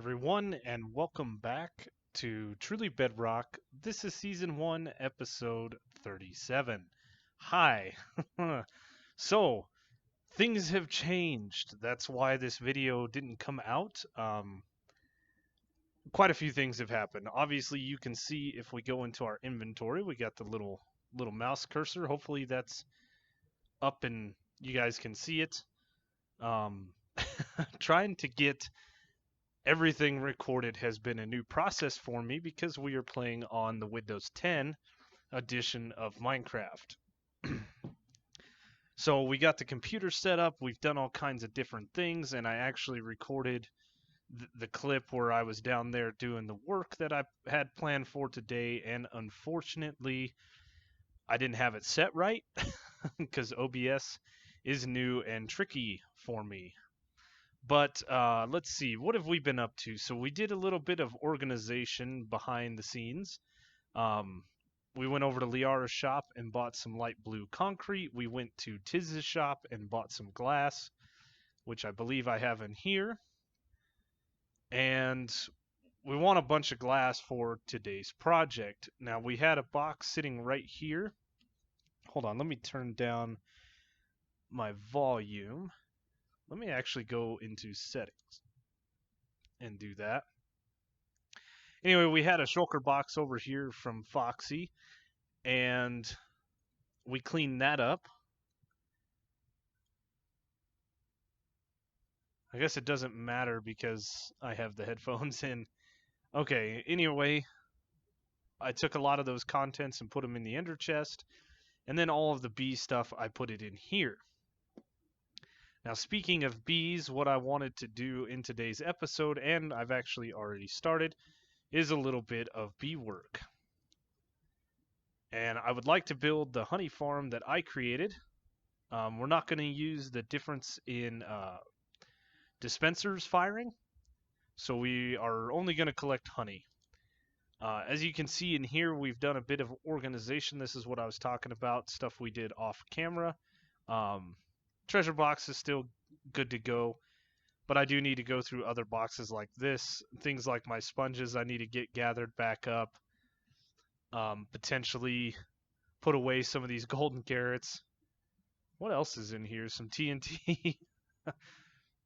everyone, and welcome back to Truly Bedrock. This is Season 1, Episode 37. Hi. So, things have changed. That's why this video didn't come out. Quite a few things have happened. Obviously, you can see if we go into our inventory, we got the little mouse cursor. Hopefully that's up and you guys can see it. Um, trying to get everything recorded has been a new process for me because we are playing on the Windows 10 edition of Minecraft. So we got the computer set up, we've done all kinds of different things, and I actually recorded the clip where I was down there doing the work that I had planned for today, and unfortunately, I didn't have it set right because OBS is new and tricky for me. But let's see, what have we been up to? So we did a little bit of organization behind the scenes. We went over to Liara's shop and bought some light blue concrete. We went to Tiz's shop and bought some glass, which I believe I have in here. And we want a bunch of glass for today's project. Now we had a box sitting right here. Hold on, let me turn down my volume. Let me actually go into settings and do that. Anyway, we had a shulker box over here from Foxy, and we cleaned that up. I guess it doesn't matter because I have the headphones in. Okay, anyway, I took a lot of those contents and put them in the ender chest, and then all of the bee stuff, I put it in here. Now, speaking of bees, what I wanted to do in today's episode, and I've actually already started, is a little bit of bee work. And I would like to build the honey farm that I created. We're not going to use the difference in dispensers firing, so we are only going to collect honey. As you can see in here, we've done a bit of organization. This is what I was talking about, stuff we did off camera. Treasure box is still good to go, but I do need to go through other boxes like this. Things like my sponges I need to get gathered back up. Potentially put away some of these golden carrots. What else is in here? Some TNT.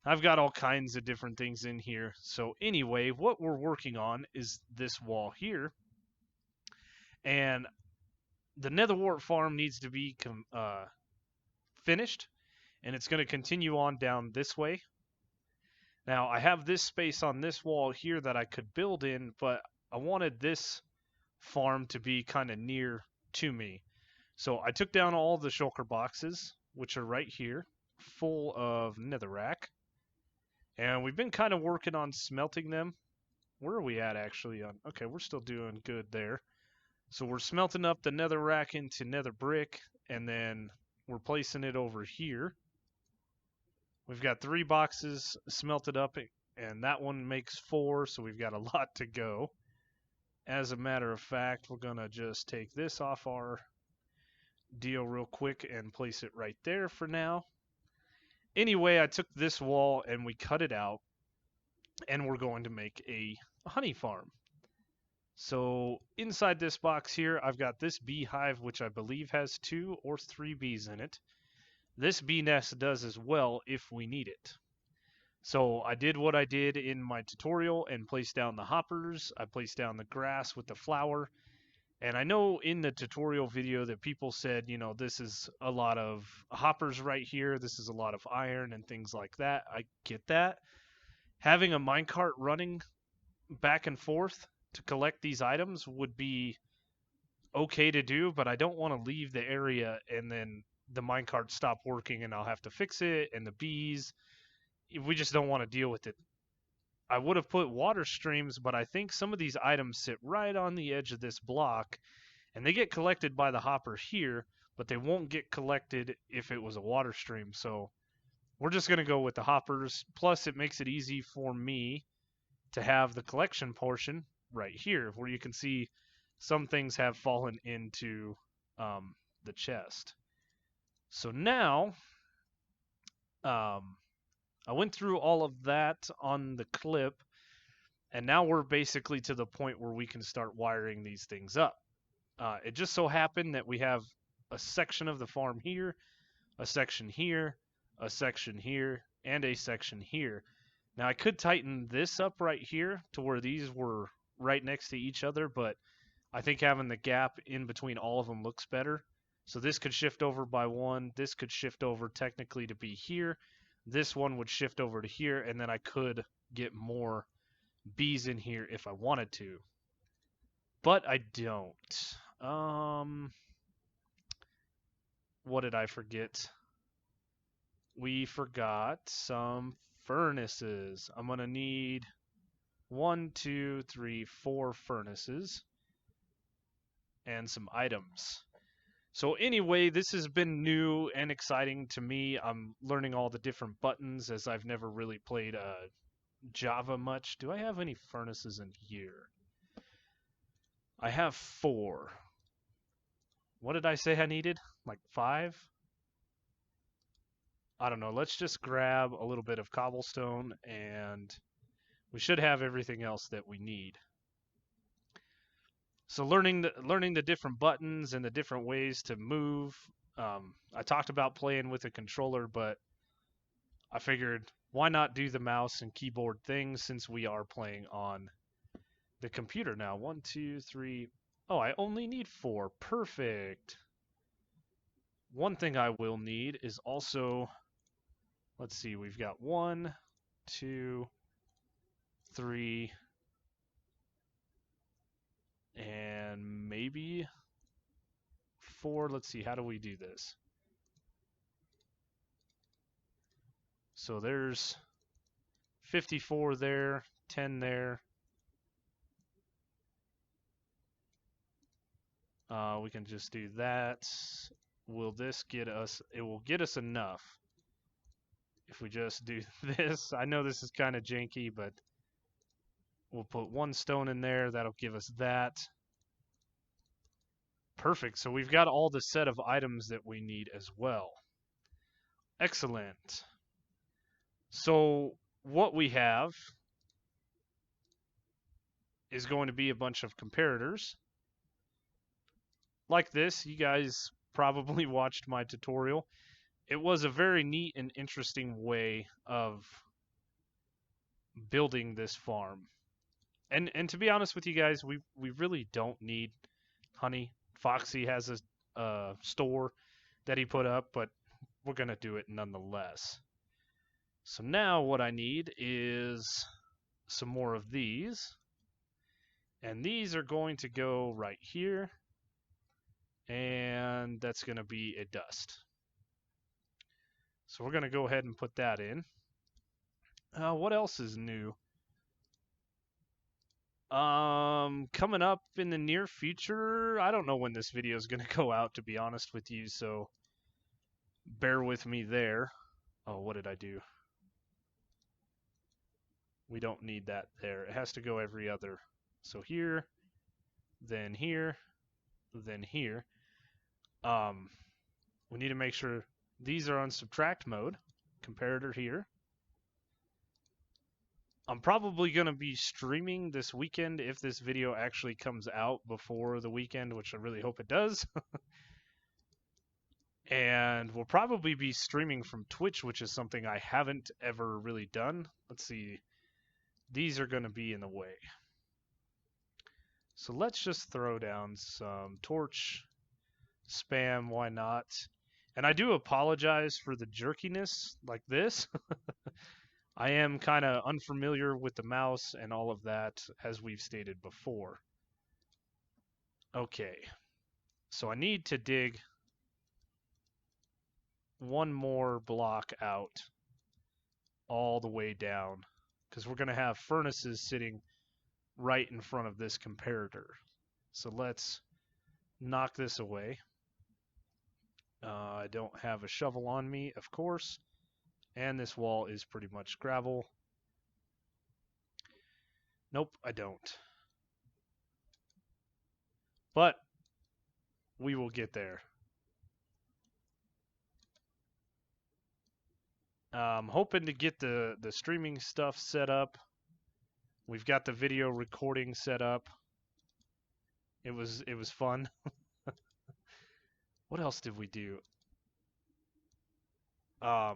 I've got all kinds of different things in here. So anyway, what we're working on is this wall here. And the netherwart farm needs to be finished. And it's going to continue on down this way. Now, I have this space on this wall here that I could build in, but I wanted this farm to be kind of near to me. So I took down all the shulker boxes, which are right here, full of netherrack. And we've been kind of working on smelting them. Where are we at, actually? Okay, we're still doing good there. So we're smelting up the netherrack into nether brick, and then we're placing it over here. We've got 3 boxes smelted up, and that one makes 4, so we've got a lot to go. As a matter of fact, we're going to just take this off our deal real quick and place it right there for now. Anyway, I took this wall and we cut it out, and we're going to make a honey farm. So inside this box here, I've got this beehive, which I believe has 2 or 3 bees in it. This bee nest does as well if we need it. So I did what I did in my tutorial and placed down the hoppers. I placed down the grass with the flour. And I know in the tutorial video that people said, you know, this is a lot of hoppers right here. This is a lot of iron and things like that. I get that. Having a minecart running back and forth to collect these items would be okay to do, but I don't want to leave the area and then the minecart stop working and I'll have to fix it, and the bees. We just don't want to deal with it. I would have put water streams, but I think some of these items sit right on the edge of this block, and they get collected by the hopper here, but they won't get collected if it was a water stream. So we're just going to go with the hoppers. Plus, it makes it easy for me to have the collection portion right here, where you can see some things have fallen into the chest. So now, I went through all of that on the clip, And now we're basically to the point where we can start wiring these things up. It just so happened that we have a section of the farm here, a section here, a section here, and a section here. Now I could tighten this up right here to where these were right next to each other, but I think having the gap in between all of them looks better. So this could shift over by one, this could shift over technically to be here, this one would shift over to here, and then I could get more bees in here if I wanted to. But I don't. What did I forget? We forgot some furnaces. I'm gonna need 1, 2, 3, 4 furnaces and some items. So anyway, this has been new and exciting to me. I'm learning all the different buttons as I've never really played Java much. Do I have any furnaces in here? I have 4. What did I say I needed? Like 5? I don't know. Let's just grab a little bit of cobblestone and we should have everything else that we need. So learning the different buttons and the different ways to move. I talked about playing with a controller, but I figured why not do the mouse and keyboard things since we are playing on the computer now. 1, 2, 3. Oh, I only need 4. Perfect. One thing I will need is also, let's see, we've got 1, 2, 3, and maybe 4. Let's see, how do we do this? So there's 54 there, 10 there. We can just do that. Will this get us? It will get us enough if we just do this. I know this is kind of janky, but we'll put 1 stone in there. That'll give us that. Perfect. So we've got all the set of items that we need as well. Excellent. So what we have is going to be a bunch of comparators. Like this, you guys probably watched my tutorial. It was a very neat and interesting way of building this farm. And to be honest with you guys, we really don't need honey. Foxy has a store that he put up, but we're going to do it nonetheless. So now what I need is some more of these. And these are going to go right here. And that's going to be a dust. So we're going to go ahead and put that in. What else is new? Coming up in the near future, I don't know when this video is going to go out, to be honest with you, so bear with me there. Oh, what did I do? We don't need that there. It has to go every other. So here, then here, then here. We need to make sure these are on subtract mode. Comparator here. I'm probably going to be streaming this weekend if this video actually comes out before the weekend, which I really hope it does. And we'll probably be streaming from Twitch, which is something I haven't ever really done. Let's see. These are going to be in the way. So let's just throw down some torch spam, why not? And I do apologize for the jerkiness like this. I am kind of unfamiliar with the mouse and all of that, as we've stated before. Okay, so I need to dig 1 more block out all the way down, because we're going to have furnaces sitting right in front of this comparator. So let's knock this away. I don't have a shovel on me, of course. And this wall is pretty much gravel. Nope, I don't. But we will get there. I'm hoping to get the streaming stuff set up We've got the video recording set up. It was fun. What else did we do? Yeah,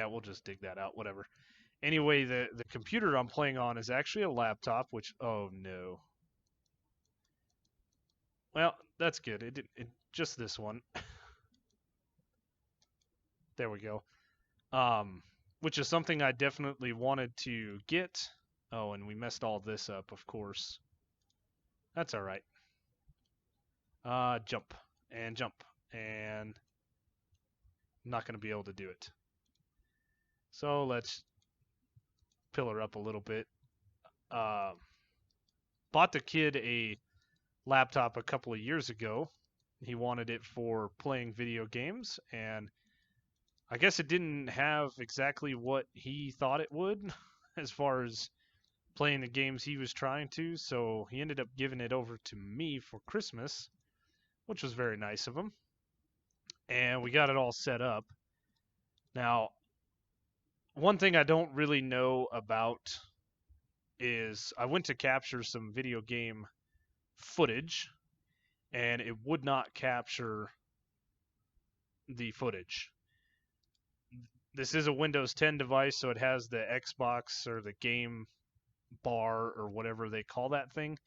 we'll just dig that out, whatever. Anyway, the computer I'm playing on is actually a laptop, which, oh no. Well, that's good. It just this one. There we go. Which is something I definitely wanted to get. Oh, and we messed all this up, of course. That's all right. Jump and jump, and I'm not going to be able to do it. So let's pillar up a little bit. Bought the kid a laptop a couple of years ago. He wanted it for playing video games, and I guess it didn't have exactly what he thought it would as far as playing the games he was trying to, so he ended up giving it over to me for Christmas, which was very nice of him. And we got it all set up. Now, one thing I don't really know about is I went to capture some video game footage, and it would not capture the footage. This is a Windows 10 device, so it has the Xbox or the game bar or whatever they call that thing.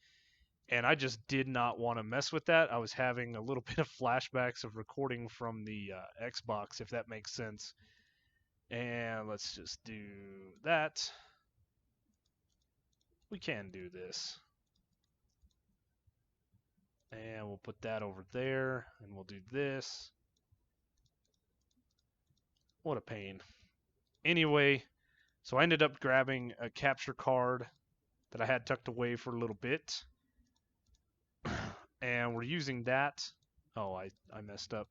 And I just did not want to mess with that. I was having a little bit of flashbacks of recording from the Xbox, if that makes sense. And let's just do that. We can do this. And we'll put that over there, and we'll do this. What a pain. Anyway, so I ended up grabbing a capture card that I had tucked away for a little bit. And we're using that. Oh, I messed up.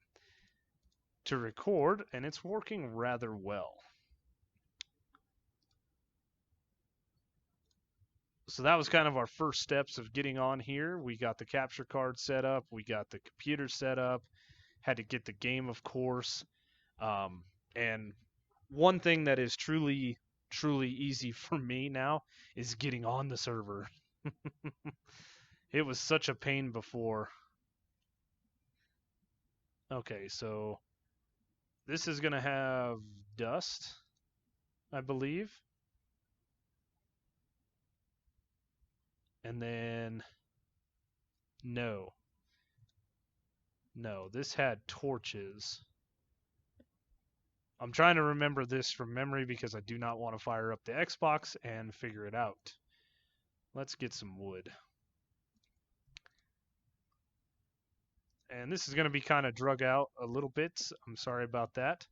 To record, and it's working rather well. So that was kind of our first steps of getting on here. We got the capture card set up. We got the computer set up. Had to get the game, of course. And one thing that is truly easy for me now is getting on the server. It was such a pain before. Okay, so this is going to have dust, I believe. And then, no, this had torches. I'm trying to remember this from memory because I do not want to fire up the Xbox and figure it out. Let's get some wood. And this is going to be kind of drug out a little bit. I'm sorry about that.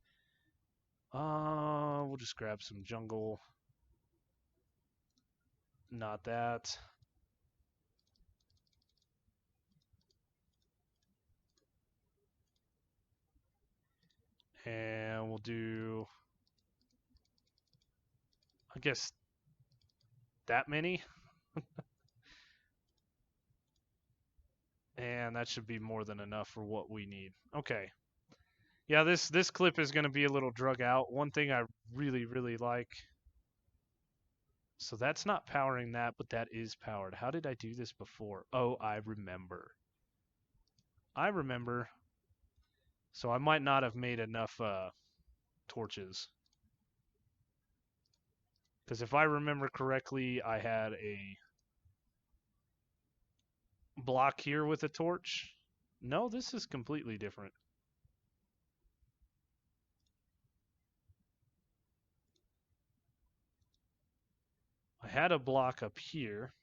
We'll just grab some jungle. Not that. And we'll do, I guess, that many. And that should be more than enough for what we need. Okay. Yeah, this clip is going to be a little drug out. One thing I really like. So that's not powering that, but that is powered. How did I do this before? Oh, I remember. So I might not have made enough torches. Because if I remember correctly, I had a block here with a torch. No, this is completely different. I had a block up here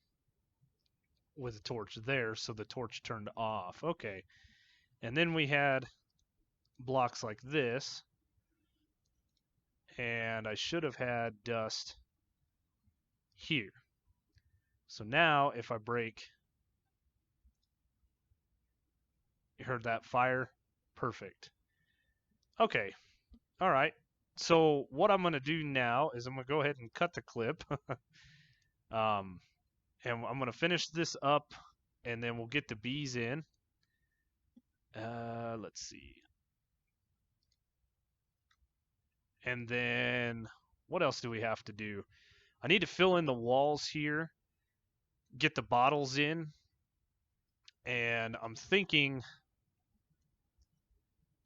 with a torch there, so the torch turned off. Okay. And then we had blocks like this, and I should have had dust here. So now if I break, you heard that fire? Perfect. Okay. All right. So what I'm going to do now is I'm going to go ahead and cut the clip. And I'm going to finish this up, and then we'll get the bees in. Let's see. And then what else do we have to do? I need to fill in the walls here, get the bottles in, and I'm thinking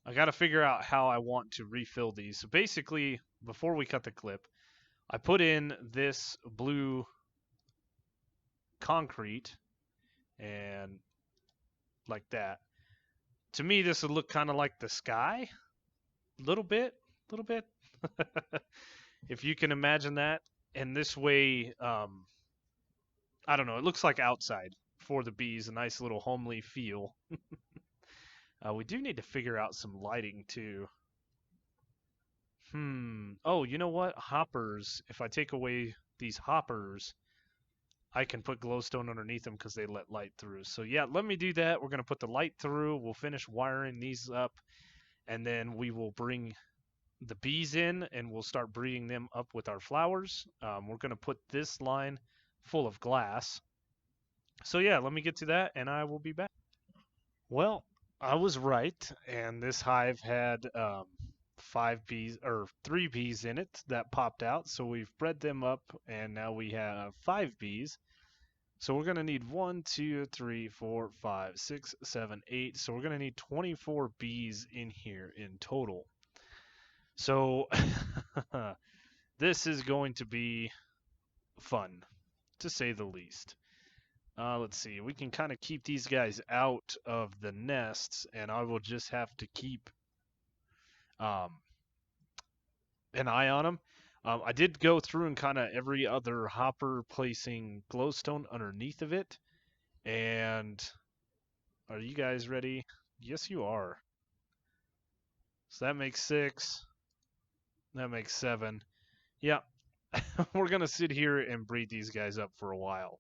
I got to figure out how I want to refill these. So basically, before we cut the clip, I put in this blue concrete and like that. To me, this would look kind of like the sky, little bit, little bit. If you can imagine that. And this way, I don't know, it looks like outside for the bees, a nice little homely feel. We do need to figure out some lighting too. Oh, you know what? Hoppers. If I take away these hoppers, I can put glowstone underneath them because they let light through. So yeah, let me do that. We're going to put the light through. We'll finish wiring these up, and then we will bring the bees in, and we'll start breeding them up with our flowers. We're going to put this line full of glass. So yeah, let me get to that, and I will be back. Well, I was right, and this hive had 5 bees or 3 bees in it that popped out. So we've bred them up, and now we have 5 bees. So we're gonna need 1, 2, 3, 4, 5, 6, 7, 8. So we're gonna need 24 bees in here in total. So this is going to be fun, to say the least. Let's see. We can kind of keep these guys out of the nests, and I will just have to keep um, an eye on them. I did go through and kind of every other hopper placing glowstone underneath of it. And are you guys ready? Yes, you are. So that makes 6. That makes 7. Yeah. We're going to sit here and breed these guys up for a while.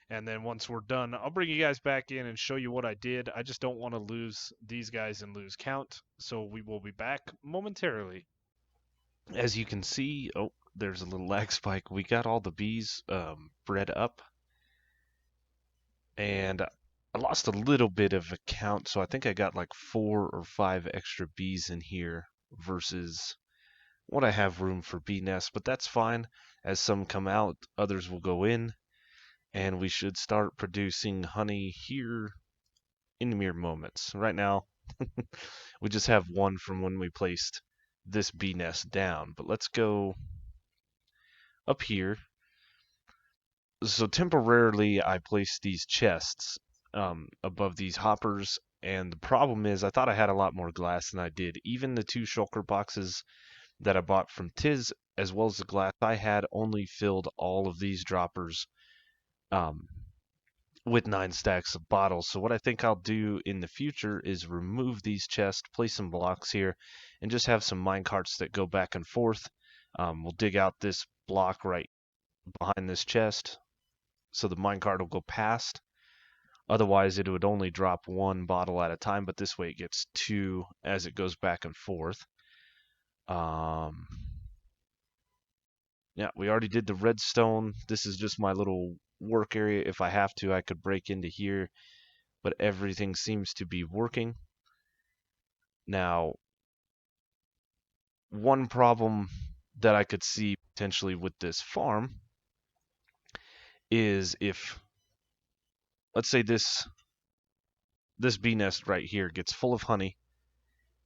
And then once we're done, I'll bring you guys back in and show you what I did. I just don't want to lose these guys and lose count. So we will be back momentarily. As you can see, oh, there's a little lag spike. We got all the bees bred up. And I lost a little bit of a count. So I think I got like 4 or 5 extra bees in here versus what I have room for bee nests. But that's fine. As some come out, others will go in. And we should start producing honey here in mere moments. Right now, we just have 1 from when we placed this bee nest down. But let's go up here. So temporarily, I placed these chests above these hoppers. And the problem is, I thought I had a lot more glass than I did. Even the 2 shulker boxes that I bought from Tiz, as well as the glass I had, only filled all of these droppers with 9 stacks of bottles. So what I think I'll do in the future is remove these chests, place some blocks here, and just have some mine carts that go back and forth. We'll dig out this block right behind this chest, so the mine cart will go past. Otherwise, it would only drop 1 bottle at a time, but this way it gets 2 as it goes back and forth. Yeah, we already did the redstone. This is just my little work area. If I have to, I could break into here, but everything seems to be working. Now, one problem that I could see potentially with this farm is if, let's say this bee nest right here gets full of honey,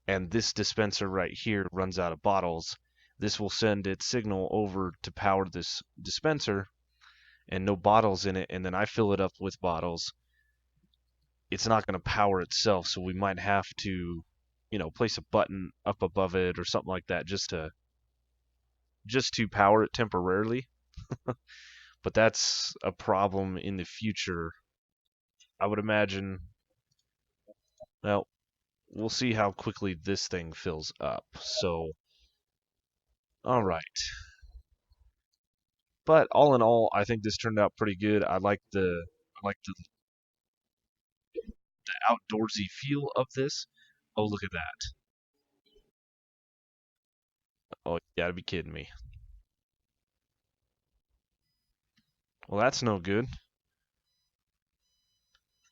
and this dispenser right here runs out of bottles, this will send its signal over to power this dispenser, and no bottles in it, and then I fill it up with bottles. It's not going to power itself, so we might have to, place a button up above it or something like that just to power it temporarily. But that's a problem in the future. I would imagine. Well, we'll see how quickly this thing fills up. So, all right. But all in all, I think this turned out pretty good. I like the outdoorsy feel of this. Oh, look at that. Oh, you gotta be kidding me. Well, that's no good.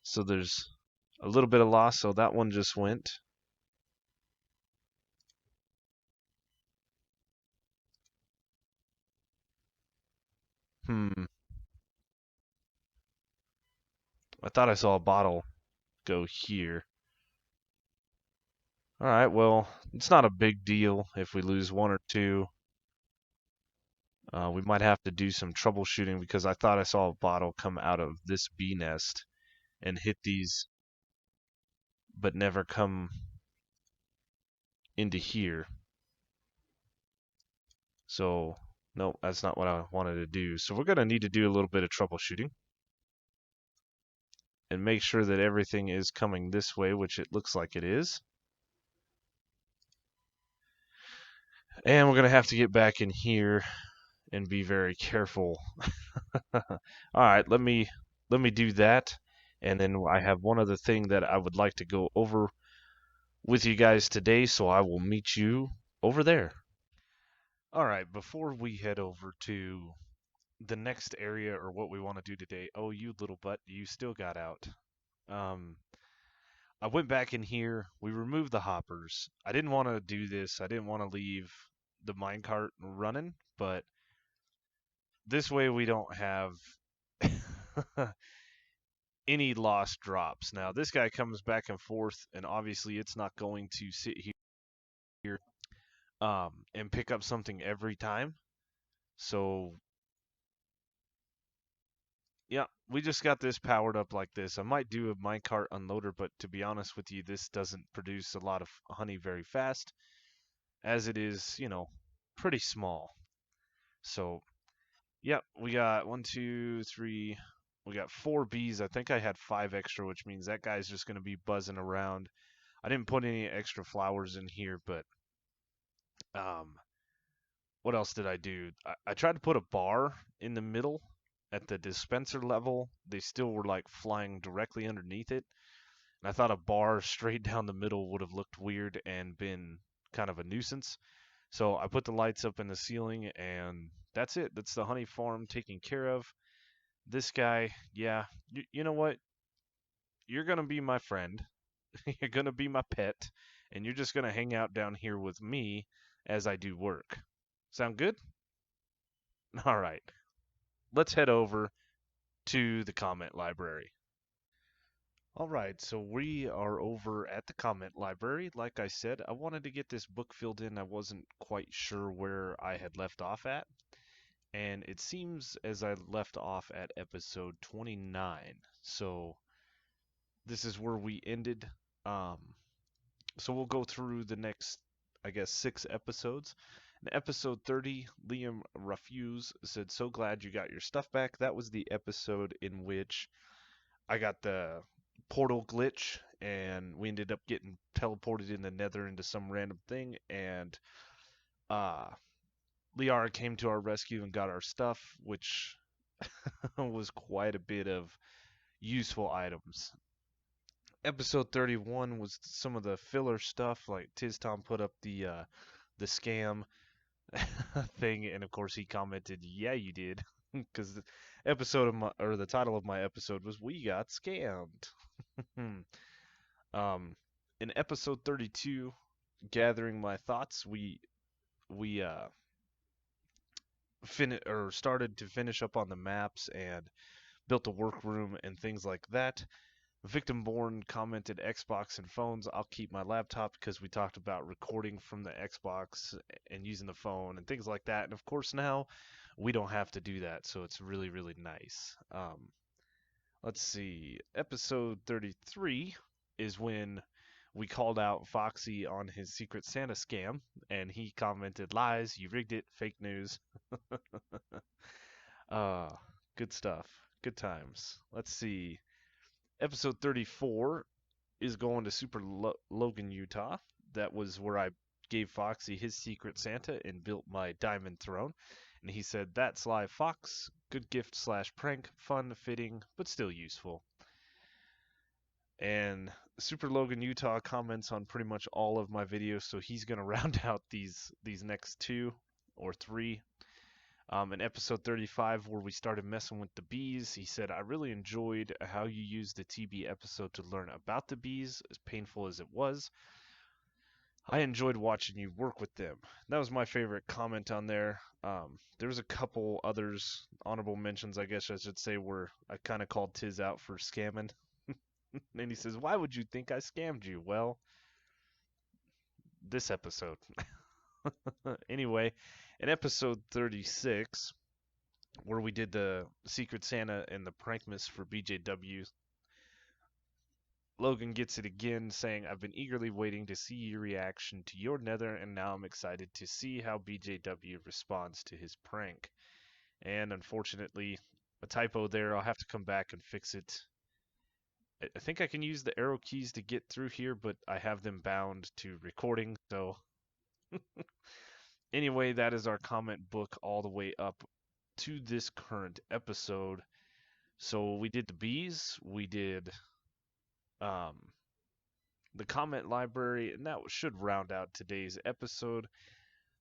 So there's a little bit of loss, so that one just went. Hmm. I thought I saw a bottle go here. All right, well, it's not a big deal if we lose one or two. We might have to do some troubleshooting because I thought I saw a bottle come out of this bee nest and hit these, but never come into here. So, no, that's not what I wanted to do. So we're going to need to do a little bit of troubleshooting and make sure that everything is coming this way, which it looks like it is. And we're going to have to get back in here and be very careful. All right, let me do that. And then I have one other thing that I would like to go over with you guys today, so I will meet you over there. All right, before we head over to the next area or what we want to do today. Oh, you little butt, you still got out. Um, I went back in here. We removed the hoppers. I didn't want to do this. I didn't want to leave the minecart running, but this way we don't have any lost drops. Now, this guy comes back and forth, and obviously it's not going to sit here and pick up something every time. So, yeah, we just got this powered up like this. I might do a minecart unloader, but to be honest with you, this doesn't produce a lot of honey very fast, as it is, pretty small. So, yeah, we got one, two, three. We got 4 bees. I think I had 5 extra, which means that guy's just going to be buzzing around. I didn't put any extra flowers in here, but um, what else did I do? I tried to put a bar in the middle at the dispenser level. They still were like flying directly underneath it. And I thought a bar straight down the middle would have looked weird and been kind of a nuisance. So I put the lights up in the ceiling, and that's it. That's the honey farm taken care of. This guy, yeah, you know what? You're going to be my friend. You're going to be my pet. And you're just going to hang out down here with me as I do work. Sound good? All right. Let's head over to the comment library. All right, so we are over at the comment library. Like I said, I wanted to get this book filled in. I wasn't quite sure where I had left off at. And it seems as I left off at episode 29. So this is where we ended. Um, so we'll go through the next, I guess, 6 episodes. In episode 30, Liam Refuse said, "So glad you got your stuff back." That was the episode in which I got the portal glitch and we ended up getting teleported in the nether into some random thing, and uh Liara came to our rescue and got our stuff, which was quite a bit of useful items. Episode 31 was some of the filler stuff, like Tom put up the scam thing, and of course he commented, "Yeah, you did," because the episode of my or the title of my episode was "We Got Scammed." Um, in episode 32, gathering my thoughts, we started to finish up on the maps and built a workroom and things like that. Victimborn commented Xbox and phones. I'll keep my laptop because we talked about recording from the Xbox and using the phone and things like that. And of course now we don't have to do that, so it's really really nice. Let's see. Episode 33 is when we called out Foxy on his Secret Santa scam, and he commented, "Lies, you rigged it, fake news." uh, Good stuff. Good times. Let's see. Episode 34 is going to Logan, Utah. That was where I gave Foxy his Secret Santa and built my diamond throne. And he said, "That's live, Fox. Good gift slash prank. Fun, fitting, but still useful." And Super Logan Utah comments on pretty much all of my videos, so he's gonna round out these next 2 or 3. In episode 35, where we started messing with the bees, he said, "I really enjoyed how you used the TB episode to learn about the bees, as painful as it was. I enjoyed watching you work with them. That was my favorite comment on there. There was a couple others, honorable mentions, I guess I should say, where I kind of called Tiz out for scamming. And he says, "Why would you think I scammed you?" Well, this episode. Anyway, in episode 36, where we did the Secret Santa and the Prankmas for BJW, Logan gets it again, saying, "I've been eagerly waiting to see your reaction to your nether, and now I'm excited to see how BJW responds to his prank." And unfortunately, a typo there. I'll have to come back and fix it. I think I can use the arrow keys to get through here, but I have them bound to recording. So anyway, that is our comment book all the way up to this current episode. So we did the bees, we did um, the comment library, and that should round out today's episode.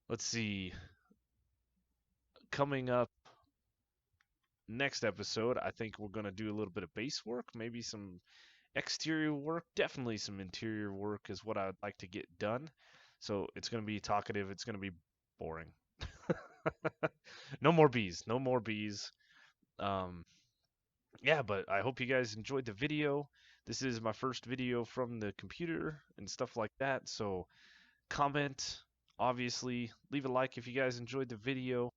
Let's see. Coming up next episode, I think we're going to do a little bit of base work, maybe some exterior work, definitely some interior work is what I would like to get done. So it's going to be talkative, it's going to be boring. No more bees, no more bees. Um, yeah, but I hope you guys enjoyed the video. This is my first video from the computer and stuff like that. So comment, obviously, leave a like if you guys enjoyed the video.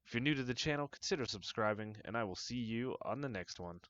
If you're new to the channel, consider subscribing, and I will see you on the next one.